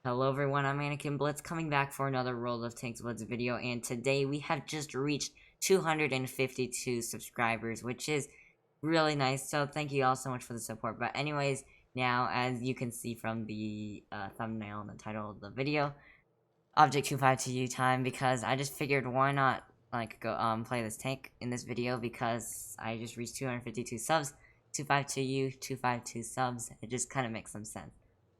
Hello everyone, I'm Anakin Blitz coming back for another World of Tanks Blitz video, and today we have just reached 252 subscribers, which is really nice, so thank you all so much for the support. But anyways, now as you can see from the thumbnail and the title of the video, Object 252 time, because I just figured why not go play this tank in this video, because I just reached 252 subs, 252U, 252 subs, it just kind of makes some sense.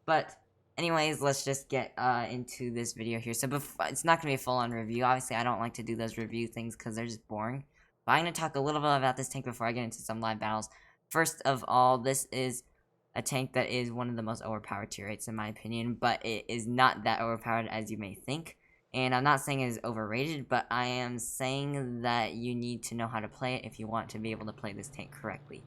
But anyways, let's just get into this video here. So it's not going to be a full-on review. Obviously, I don't like to do those review things because they're just boring. But I'm going to talk a little bit about this tank before I get into some live battles. First of all, this is a tank that is one of the most overpowered tier 8s in my opinion, but it is not that overpowered as you may think. And I'm not saying it is overrated, but I am saying that you need to know how to play it if you want to be able to play this tank correctly.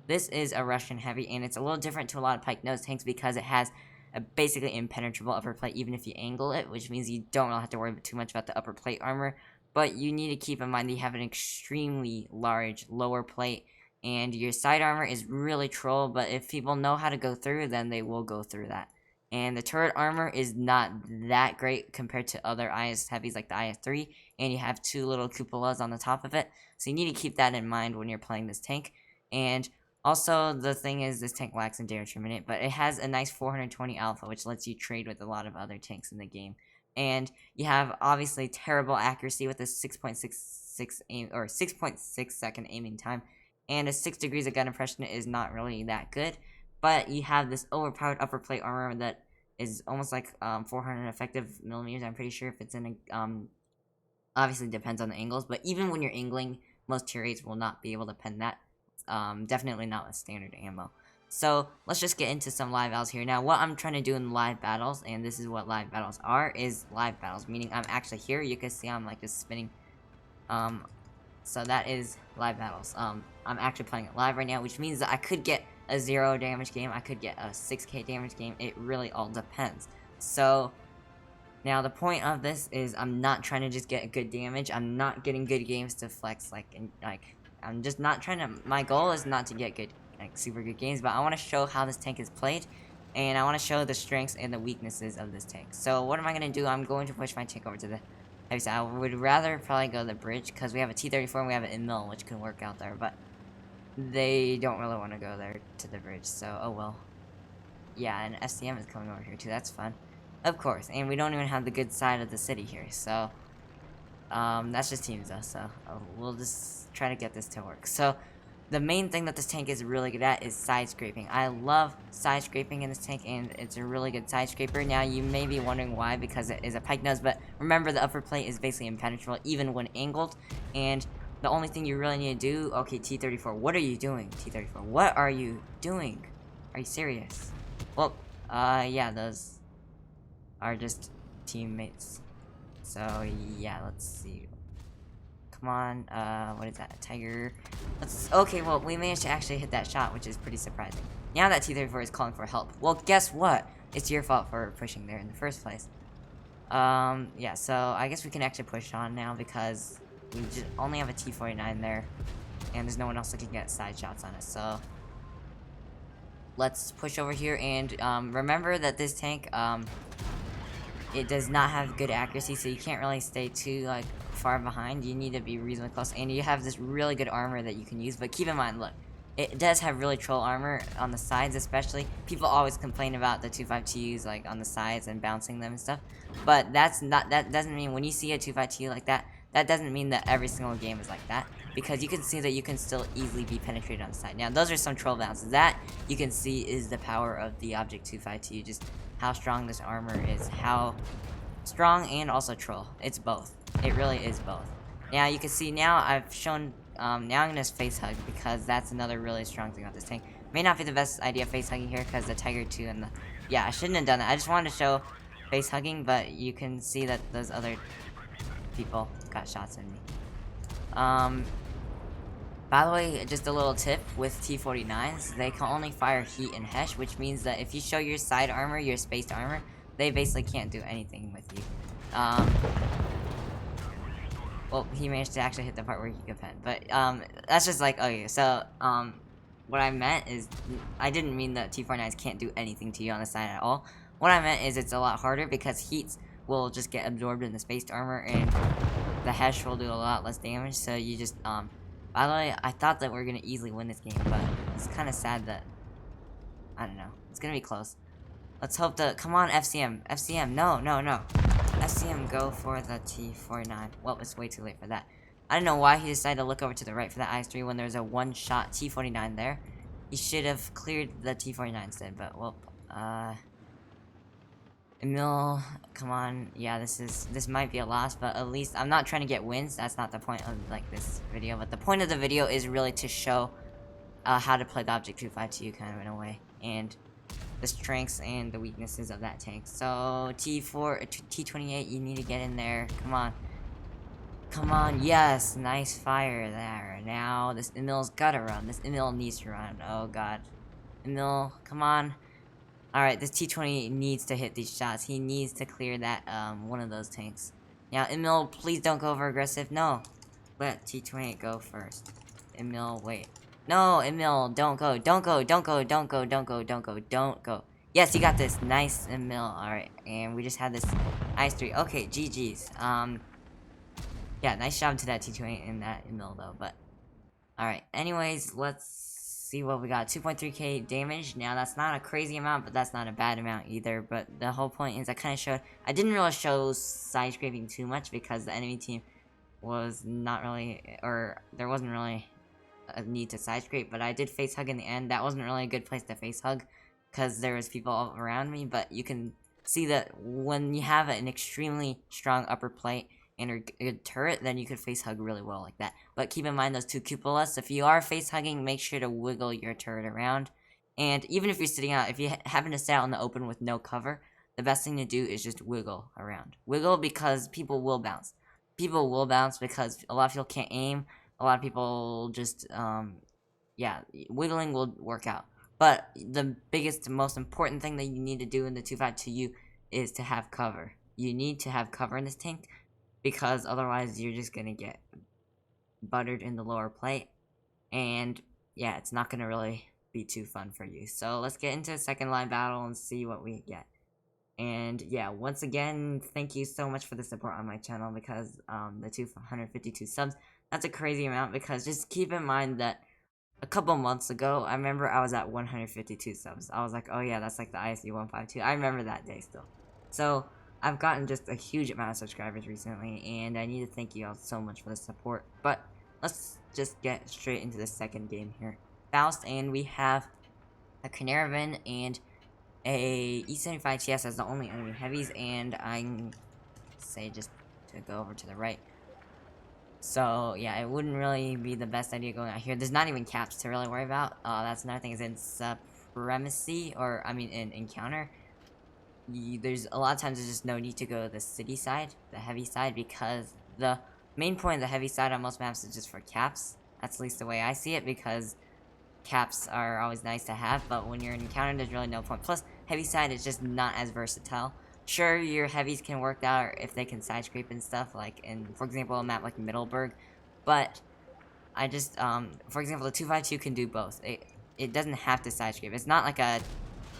This is a Russian heavy, and it's a little different to a lot of pike nose tanks because it has a basically impenetrable upper plate even if you angle it, which means you don't really have to worry too much about the upper plate armor. But you need to keep in mind that you have an extremely large lower plate, and your side armor is really troll, but if people know how to go through, then they will go through that. And the turret armor is not that great compared to other IS heavies like the IS-3, and you have two little cupolas on the top of it, so you need to keep that in mind when you're playing this tank. And also, the thing is, this tank lacks in damage per minute, but it has a nice 420 alpha, which lets you trade with a lot of other tanks in the game. And you have, obviously, terrible accuracy with a 6.66 aim, or 6.6 second aiming time, and a 6 degrees of gun impression is not really that good. But you have this overpowered upper plate armor that is almost like 400 effective millimeters. I'm pretty sure if it's in a obviously depends on the angles, but even when you're angling, most tier 8s will not be able to pen that. Definitely not with standard ammo. So let's just get into some live battles here. Now, what I'm trying to do in live battles, and this is what live battles are, is live battles, meaning I'm actually here. You can see I'm like just spinning. So that is live battles. I'm actually playing it live right now, which means that I could get a 0 damage game, I could get a 6k damage game. It really all depends. So now the point of this is I'm not trying to just get good damage. I'm not getting good games to flex I'm just not trying to. My goal is not to get good, super good games, but I want to show how this tank is played, and I want to show the strengths and the weaknesses of this tank. So what am I gonna do? I'm going to push my tank over to the heavy side. I would rather probably go to the bridge because we have a T-34 and we have an in-mill, which can work out there, but they don't really want to go there to the bridge. So oh well. Yeah, and SCM is coming over here too. That's fun, of course. And we don't even have the good side of the city here, so. That's just teams though, so we'll just try to get this to work. So, the main thing that this tank is really good at is side scraping. I love side scraping in this tank, and it's a really good side scraper. Now, you may be wondering why, because it is a pike nose, but remember the upper plate is basically impenetrable, even when angled, and the only thing you really need to do, okay, T-34, what are you doing, T-34? What are you doing? Are you serious? Well, yeah, those are just teammates. So, yeah, let's see. Come on, what is that? A tiger? Okay, well, we managed to actually hit that shot, which is pretty surprising. Now that T-34 is calling for help. Well, guess what? It's your fault for pushing there in the first place. Yeah, so I guess we can actually push on now because we just only have a T-49 there, and there's no one else that can get side shots on us, so let's push over here, and, remember that this tank, it does not have good accuracy, so you can't really stay too far behind. You need to be reasonably close, and you have this really good armor that you can use. But keep in mind, look, it does have really troll armor on the sides, especially. People always complain about the 252s on the sides and bouncing them and stuff. But that doesn't mean when you see a 252 like that, that doesn't mean that every single game is like that, because you can see that you can still easily be penetrated on the side. Now, those are some troll bounces. That you can see is the power of the Object 252. Just how strong this armor is, how strong and also troll. It's both. It really is both. Now you can see now I've shown, now I'm gonna face hug because that's another really strong thing about this tank. May not be the best idea face hugging here because the Tiger 2 and the, yeah, I shouldn't have done that. I just wanted to show face hugging, but you can see that those other people got shots in me. By the way, just a little tip with T-49s, they can only fire heat and hesh, which means that if you show your side armor, your spaced armor, they basically can't do anything with you. Well, he managed to actually hit the part where he could pen, but, that's just okay, so, what I meant is, I didn't mean that T-49s can't do anything to you on the side at all. What I meant is it's a lot harder because heats will just get absorbed in the spaced armor, and the Hesh will do a lot less damage. So you just by the way, I thought that we were gonna easily win this game, but it's kind of sad that I don't know. It's gonna be close. Let's hope the come on FCM, no, FCM go for the T49. Well, it's way too late for that. I don't know why he decided to look over to the right for that IS-3 when there's a one-shot T49 there. He should have cleared the T49 instead, but well, Emil, come on, yeah, this might be a loss, but at least I'm not trying to get wins. That's not the point of like this video, but the point of the video is really to show how to play the Object 252 kind of in a way, and the strengths and the weaknesses of that tank. So T28, you need to get in there. Come on, yes, nice fire there. Now this Emil's gotta run. This Emil needs to run. Oh god, Emil, come on. Alright, this T20 needs to hit these shots. He needs to clear that, one of those tanks. Now, Emil, please don't go over aggressive. No. Let T28 go first. Emil, wait. No, Emil, don't go. Don't go. Yes, you got this. Nice, Emil. Alright, and we just had this IS-3. Okay, GG's. Yeah, nice job to that T28 and that Emil, though, but... Alright, anyways, let's see what we got. 2.3k damage. Now that's not a crazy amount, but that's not a bad amount either. But the whole point is I didn't really show side scraping too much because the enemy team was not really, or there wasn't really a need to side scrape, but I did face hug in the end. That wasn't really a good place to face hug because there was people all around me, but you can see that when you have an extremely strong upper plate and a good turret, then you could face hug really well like that. But keep in mind those two cupolas. If you are face hugging, make sure to wiggle your turret around. And even if you're sitting out, if you happen to sit out in the open with no cover, the best thing to do is just wiggle around. Wiggle because people will bounce. People will bounce because a lot of people can't aim. A lot of people just, yeah, wiggling will work out. But the biggest, most important thing that you need to do in the 252U is to have cover. You need to have cover in this tank, because otherwise you're just gonna get buttered in the lower plate, and yeah, it's not gonna really be too fun for you. So let's get into a second line battle and see what we get. And yeah, once again, thank you so much for the support on my channel, because the 252 subs, that's a crazy amount. Because just keep in mind that a couple months ago, I remember I was at 152 subs. I was like, oh yeah, that's like the ISU 152. I remember that day still. So I've gotten just a huge amount of subscribers recently, and I need to thank you all so much for the support. But let's just get straight into the second game here. Faust, and we have a Canaverin and a E75 TS as the only enemy heavies, and I say just to go over to the right. So yeah, it wouldn't really be the best idea going out here. There's not even caps to really worry about. That's another thing, is in supremacy, or I mean in encounter. There's a lot of times there's just no need to go to the city side, the heavy side, because the main point of the heavy side on most maps is just for caps. That's at least the way I see it, because caps are always nice to have, but when you're in encounter, there's really no point. Plus, heavy side is just not as versatile. Sure, your heavies can work out if they can side scrape and stuff, like in, for example, a map like Middleburg, but I just, for example, the 252 can do both. It doesn't have to side scrape. It's not like a,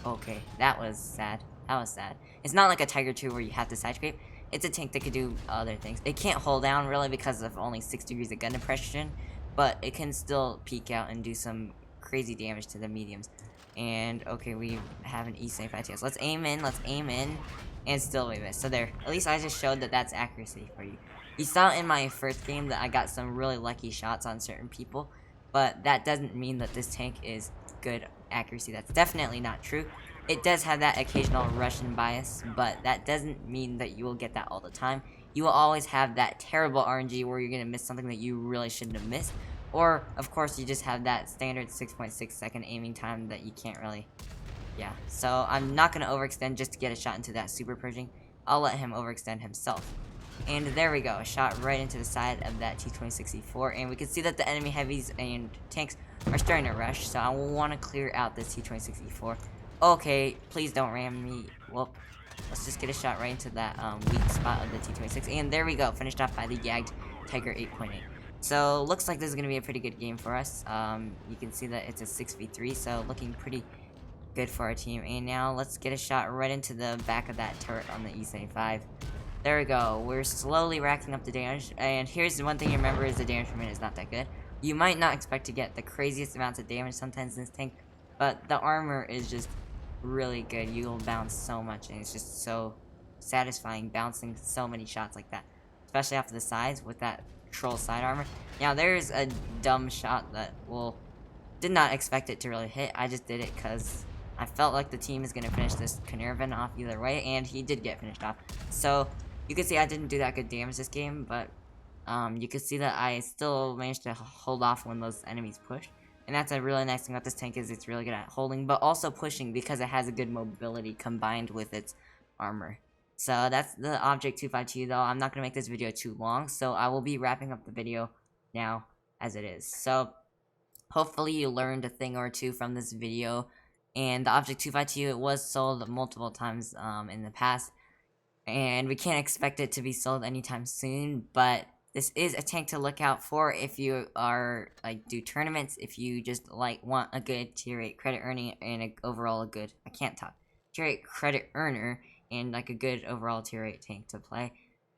okay, that was sad. That was sad. It's not like a Tiger 2 where you have to side scrape. It's a tank that can do other things. It can't hold down really because of only 6 degrees of gun depression, but it can still peek out and do some crazy damage to the mediums. And okay, we have an E75 TS. Let's aim in, and still we miss. So there, at least I just showed that that's accuracy for you. You saw in my first game that I got some really lucky shots on certain people, but that doesn't mean that this tank is good accuracy. That's definitely not true. It does have that occasional Russian bias, but that doesn't mean that you will get that all the time. You will always have that terrible RNG where you're going to miss something that you really shouldn't have missed. Or, of course, you just have that standard 6.6 second aiming time that you can't really... Yeah, so I'm not going to overextend just to get a shot into that super purging. I'll let him overextend himself. And there we go, a shot right into the side of that T-2064. And we can see that the enemy heavies and tanks are starting to rush, so I want to clear out this T-2064. Okay, please don't ram me. Well, let's just get a shot right into that weak spot of the T-26. And there we go, finished off by the Yagged Tiger 8.8. So, looks like this is going to be a pretty good game for us. You can see that it's a 6v3, so looking pretty good for our team. And now let's get a shot right into the back of that turret on the E75. There we go. We're slowly racking up the damage. And here's one thing you remember is the damage per minute is not that good. You might not expect to get the craziest amounts of damage sometimes in this tank, but the armor is just really good. You'll bounce so much, and it's just so satisfying bouncing so many shots like that, especially off to the sides with that troll side armor. Now there's a dumb shot that did not expect it to really hit. I just did it because I felt like the team is going to finish this Canervan off either way, and he did get finished off. So you can see I didn't do that good damage this game, but you can see that I still managed to hold off when those enemies push. And that's a really nice thing about this tank is it's really good at holding, but also pushing because it has a good mobility combined with its armor. So that's the Object 252 though. I'm not going to make this video too long, so I will be wrapping up the video now as it is. So hopefully you learned a thing or two from this video. And the Object 252, it was sold multiple times in the past. And we can't expect it to be sold anytime soon, but this is a tank to look out for if you are do tournaments, if you just want a good tier 8 credit earning and overall a good tier 8 credit earner and a good overall tier 8 tank to play.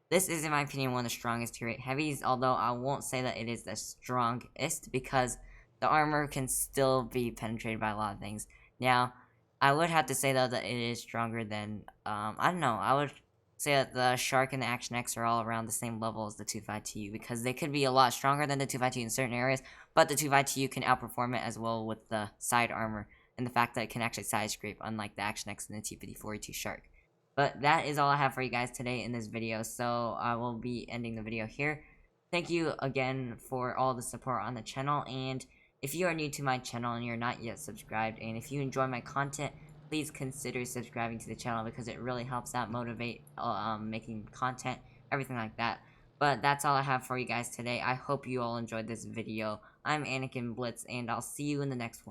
This is in my opinion one of the strongest tier 8 heavies, although I won't say that it is the strongest because the armor can still be penetrated by a lot of things. Now, I would have to say though that it is stronger than I don't know, I would say that the Shark and the Action X are all around the same level as the 252 because they could be a lot stronger than the 252 in certain areas, but the 252 can outperform it as well with the side armor and the fact that it can actually side scrape, unlike the Action X and the T-5042 Shark. But that is all I have for you guys today in this video, so I will be ending the video here. Thank you again for all the support on the channel, and if you are new to my channel and you're not yet subscribed, and if you enjoy my content, please consider subscribing to the channel because it really helps out motivate making content, everything like that. But that's all I have for you guys today. I hope you all enjoyed this video. I'm Anakin Blitz, and I'll see you in the next one.